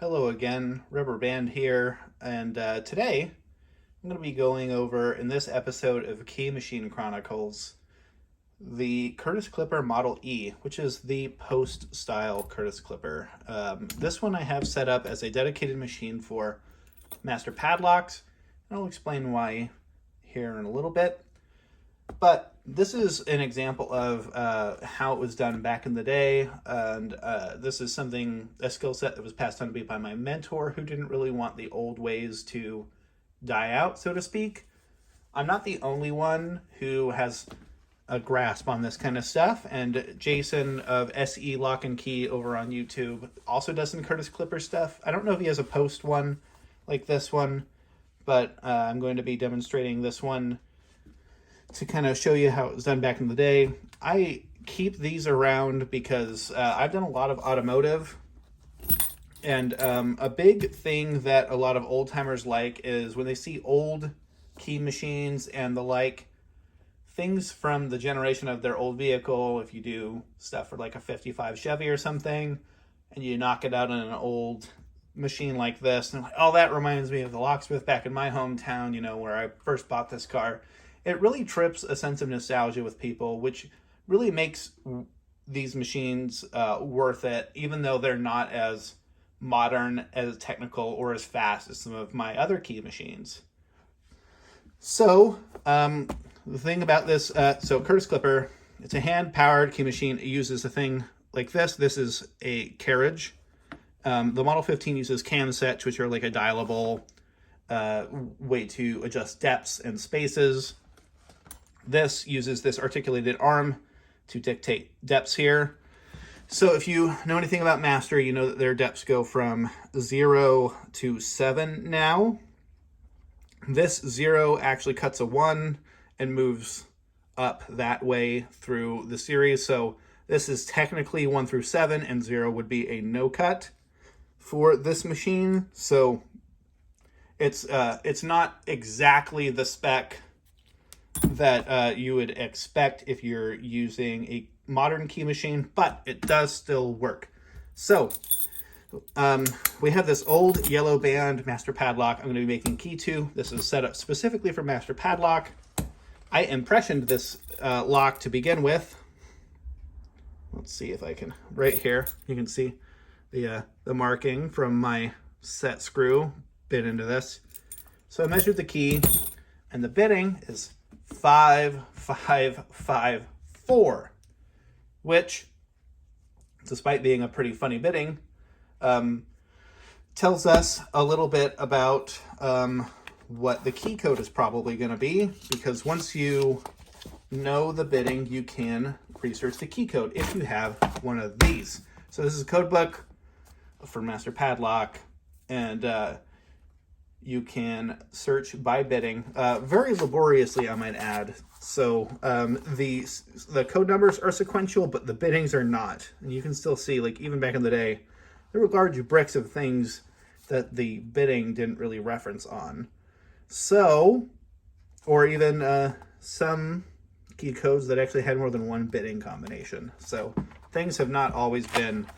Hello again, Rubber Band here, and today I'm going to be going over, in this episode of Machine Chronicles, the Curtis Clipper Model E, which is the post-style Curtis Clipper. This one I have set up as a dedicated machine for master padlocks, and I'll explain why here in a little bit. But this is an example of how it was done back in the day, and this is a skill set that was passed on to me by my mentor, who didn't really want the old ways to die out, so to speak. I'm not the only one who has a grasp on this kind of stuff, and Jason of SE Lock and Key over on YouTube also does some Curtis Clipper stuff. I don't know if he has a post one like this one, but I'm going to be demonstrating this one to kind of show you how it was done back in the day. I keep these around because I've done a lot of automotive, and a big thing that a lot of old timers like is when they see old key machines and the like, things from the generation of their old vehicle. If you do stuff for like a 55 Chevy or something and you knock it out in an old machine like this, and like, oh, that reminds me of the locksmith back in my hometown, where I first bought this car. It really trips a sense of nostalgia with people, which really makes these machines worth it, even though they're not as modern, as technical, or as fast as some of my other key machines. So, the thing about this, so Curtis Clipper, it's a hand-powered key machine. It uses a thing like this. This is a carriage. The Model 15 uses cam sets, which are like a dialable way to adjust depths and spaces. This uses this articulated arm to dictate depths here. So if you know anything about Master, you know that their depths go from 0 to 7 now. This 0 actually cuts a 1 and moves up that way through the series. So this is technically 1 through 7, and 0 would be a no cut for this machine. So it's not exactly the spec that you would expect if you're using a modern key machine, but it does still work. So we have this old yellow band master padlock I'm going to be making key to. This is set up specifically for master padlock. I impressioned this lock to begin with. Let's see if I can, right here, you can see the marking from my set screw bit into this. So I measured the key, and the bitting is 5554, which, despite being a pretty funny bitting, tells us a little bit about what the key code is probably going to be, because once you know the bitting, you can research the key code if you have one of these. So this is a code book for master padlock, and you can search by bitting, very laboriously, I might add. So the code numbers are sequential, but the bittings are not. And you can still see, like, even back in the day, there were large bricks of things that the bitting didn't really reference on. So, or even some key codes that actually had more than one bitting combination. So things have not always been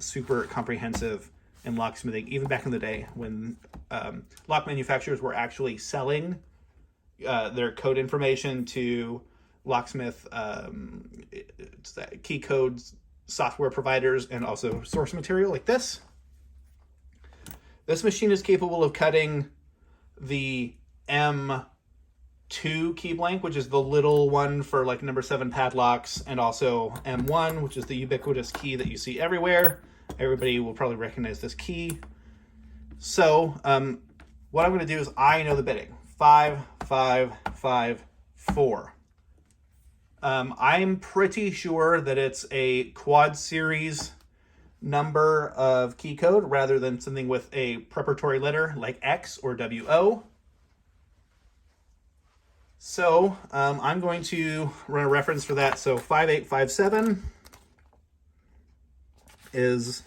super comprehensive in locksmithing, even back in the day when lock manufacturers were actually selling their code information to locksmith key codes software providers, and also source material like this. This machine is capable of cutting the M2 key blank, which is the little one for like number 7 padlocks, and also M1, which is the ubiquitous key that you see everywhere. Everybody will probably recognize this key. So what I'm going to do is, I know the bitting, 5554. I'm pretty sure that it's a quad series number of key code rather than something with a preparatory letter like X or WO. So I'm going to run a reference for that. So 5857 is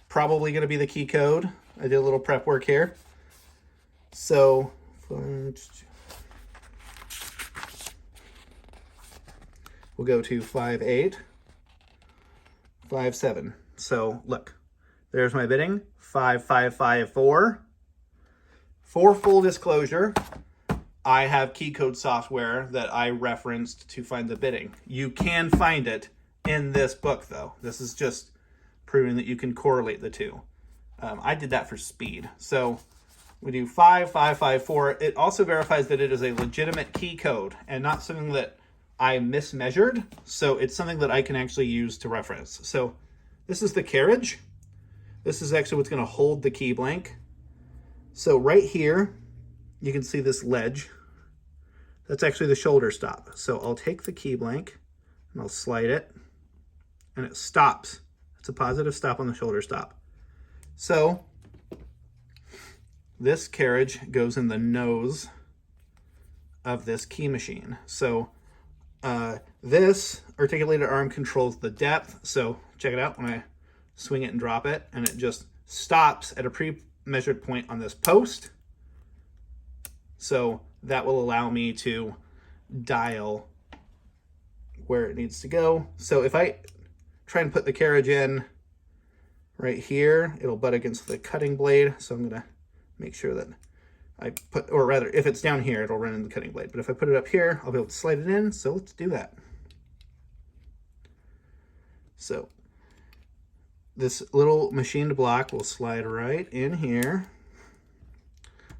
probably going to be the key code. I did a little prep work here. So we'll go to 5857. So look, There's my bidding, 5554. For full disclosure, I have key code software that I referenced to find the bidding. You can find it in this book, though. This is just proving that you can correlate the two. I did that for speed. So we do 5554. It also verifies that it is a legitimate key code and not something that I mismeasured. So it's something that I can actually use to reference. So this is the carriage. This is actually what's going to hold the key blank. So right here, you can see this ledge. That's actually the shoulder stop. So I'll take the key blank and I'll slide it and it stops. It's a positive stop on the shoulder stop. So this carriage goes in the nose of this key machine. So this articulated arm controls the depth. So check it out when I swing it and drop it, and it just stops at a pre-measured point on this post. So that will allow me to dial where it needs to go. So if I try and put the carriage in right here, it'll butt against the cutting blade. So I'm gonna make sure that I put, or rather, if it's down here, it'll run in the cutting blade. But if I put it up here, I'll be able to slide it in. So let's do that. So this little machined block will slide right in here.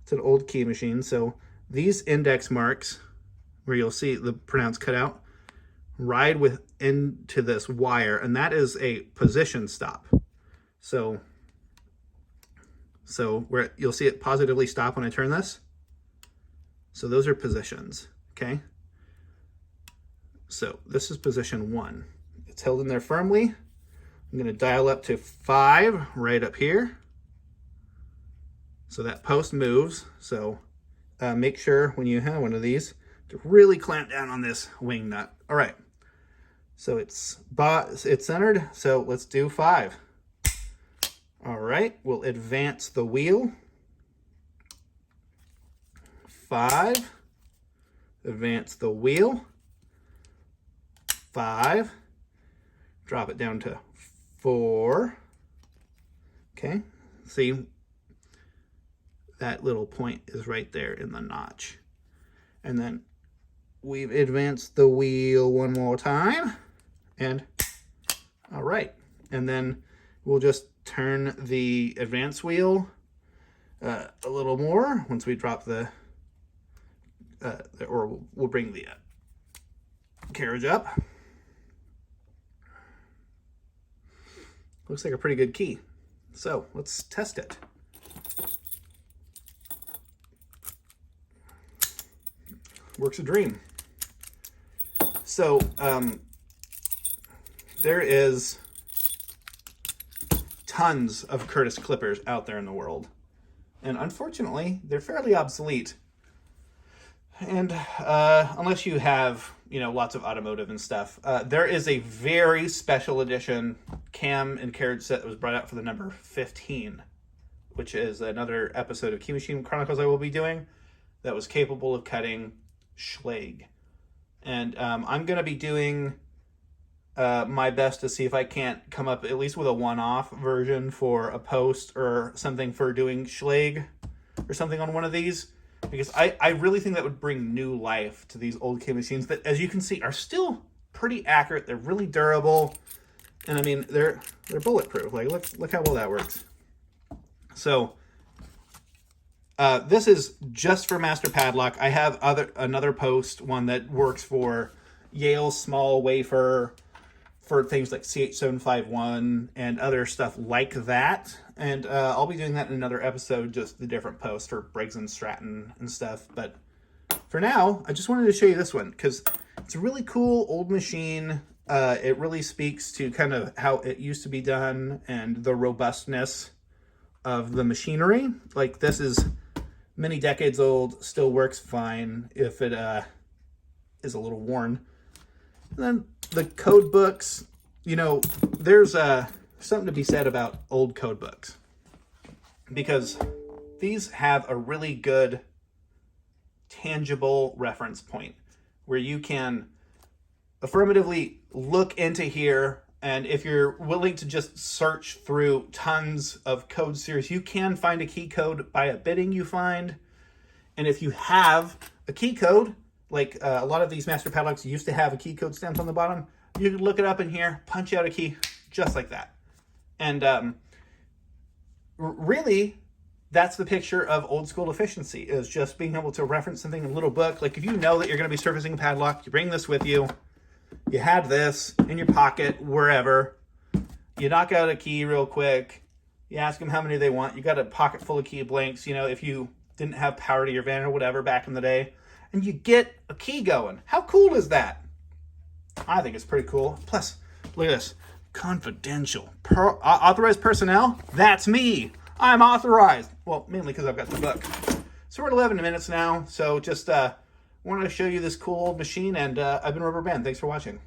It's an old key machine. So these index marks, where you'll see the pronounced cutout, ride into this wire, and that is a position stop. So where you'll see it positively stop when I turn this. So those are positions, okay? So this is position 1. It's held in there firmly. I'm gonna dial up to 5 right up here. So that post moves. So make sure when you have one of these to really clamp down on this wing nut. All right, so it's centered. So let's do 5. All right, we'll advance the wheel. 5, advance the wheel. 5, drop it down to 4. Okay, see that little point is right there in the notch. And then we've advanced the wheel one more time. And all right, and then we'll just turn the advance wheel a little more once we drop or we'll bring the carriage up. Looks like a pretty good key. So let's test it. Works a dream. So there is tons of Curtis clippers out there in the world, and unfortunately they're fairly obsolete. And unless you have lots of automotive and stuff, there is a very special edition cam and carriage set that was brought out for the number 15, which is another episode of Key Machine Chronicles I will be doing, that was capable of cutting Schlage. And I'm going to be doing my best to see if I can't come up at least with a one-off version for a post or something for doing Schlage or something on one of these, because I really think that would bring new life to these old K machines that, as you can see, are still pretty accurate. They're really durable, and I mean they're bulletproof. Like look how well that works. So this is just for Master Padlock. I have another post, one that works for Yale small wafer, for things like CH751 and other stuff like that. And I'll be doing that in another episode, just the different posts for Briggs and Stratton and stuff. But for now, I just wanted to show you this one because it's a really cool old machine. It really speaks to kind of how it used to be done and the robustness of the machinery. Like, this is many decades old, still works fine if it is a little worn. And then the code books, there's something to be said about old code books, because these have a really good tangible reference point where you can affirmatively look into here And if you're willing to just search through tons of code series, you can find a key code by a bidding you find. And if you have a key code, like a lot of these master padlocks used to have a key code stamped on the bottom, you can look it up in here, punch out a key just like that. And really, that's the picture of old school efficiency, is just being able to reference something in a little book. Like if you know that you're going to be servicing a padlock, you bring this with you. You had this in your pocket, wherever. You knock out a key real quick. You ask them how many they want. You got a pocket full of key blanks, you know, if you didn't have power to your van or whatever back in the day. And you get a key going. How cool is that? I think it's pretty cool. Plus, look at this. Confidential. Authorized personnel? That's me. I'm authorized. Well, mainly because I've got the book. So we're at 11 minutes now. So just wanted to show you this cool old machine, and I've been Rubber Band. Thanks for watching.